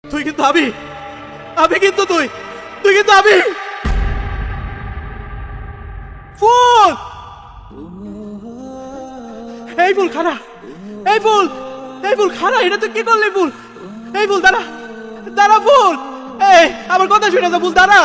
তুই কিন্তু আমি কিন্তু তুই কিন্তু আমি ফুল। এই ফুল খারা, এই ফুল খারা, এটা তুই কি করলি ফুল? এই ফুল দাঁড়া, দাঁড়া ফুল, এই আমার কথা শুনে যা ফুল, দাঁড়া।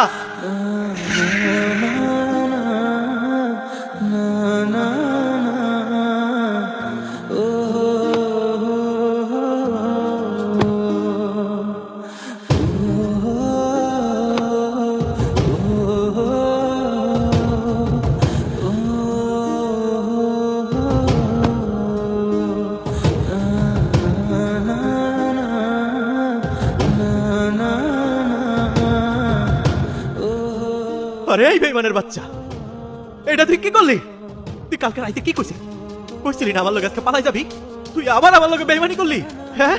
আরে এই বেইমানের বাচ্চা, এটা তুই কি করলি? তুই কালকে রাইতে কি কইছিলি না আমার লগে আজকে পালাই যাবি? তুই আবার আমার লগে বেইমানি করলি, হ্যাঁ?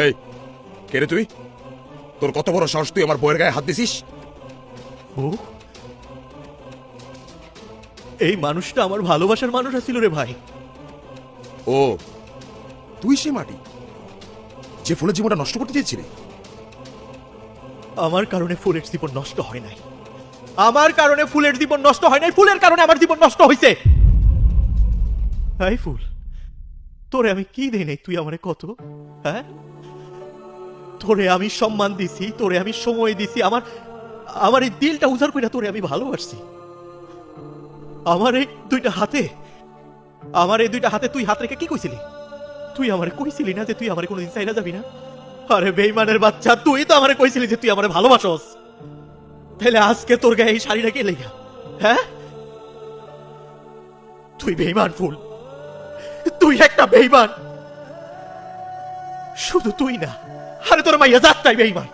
এই কে রে তুই? তোর কত বড় সাহস, তুই আমার বউয়ের গায়ে হাত দিছিস? বউ? এই মানুষটা আমার ভালোবাসার মানুষ ছিল রে ভাই। ও তুই সে মাটি যে ফুলের জীবনটা নষ্ট করতে চেয়েছিলি? আমার কারণে ফুলের জীবন নষ্ট হয় নাই, আমার কারণে ফুলের জীবন নষ্ট হয় নাই, ফুলের কারণে আমার জীবন নষ্ট হয়েছে। এই ফুল, তোরে আমি কি দেই নাই তুই আমারে কত, হ্যাঁ? তোরে আমি সম্মান দিছি, তোরে আমি সময় দিছি, আমার এই দিলটা উজাড় কইরা তোরে আমি ভালোবাসছি। আমার এই দুইটা হাতে তুই হাত রেখে কি কইছিলি? তুই আমারে কইছিলি না যে তুই আমারে কোনোদিন চাইনা যাবি না? আরে বেইমানের বাচ্চা, তুই তো আমারে কইছিলি যে তুই আমারে ভালোবাসস। তাহলে আজকে তোর গায়ে এই শাড়িটা কে লেগা, হ্যাঁ? তুই বেইমান ফুল, তুই একটা বেইমান। শুধু তুই না, আরে তোর মাইয়া যাত্রাই বেইমান।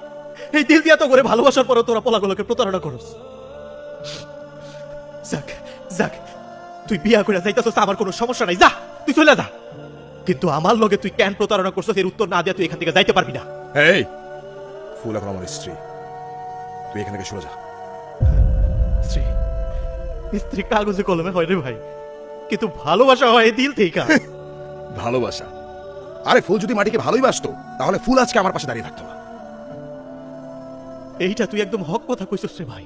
এই দিল দিয়া তো করে ভালোবাসার পরও তোরা পোলাগুলোকে প্রতারণা করস। যাক যাক, তুই বিয়া করে যাইতাছস, আমার কোনো সমস্যা নাই, যা তুই চলে যা। কিন্তু আমার লগে তুই কেন প্রতারণা করছস এর উত্তর না দিয়া তুই এখান থেকে যাইতে পারবি না। এই ফুল এখন আমার স্ত্রী, তুই এখান থেকে সরে যা। স্ত্রী? স্ত্রী কাগজে কলমে হয় রে ভাই, কিন্তু ভালোবাসা হয় দিল থেকে। ভালোবাসা? আরে ফুল যদি মাটিকে ভালোই বাসতো তাহলে ফুল আজকে আমার পাশে দাঁড়িয়ে থাকতো না। এইটা তুই একদম হক কথা কইছস রে ভাই।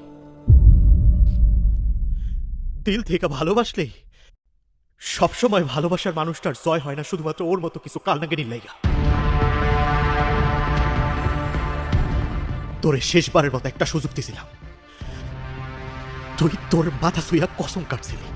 দিল থেকে ভালোবাসলে সবসময় ভালোবাসার মানুষটার জয় হয় না শুধুমাত্র ওর মতো কিছু কালনাগিনীর লাইগা। তোরে শেষবারের মতো একটা সুযোগ দিছিলাম, তুই তোর মাথা ছুঁইয়া কসম কাটছিলি।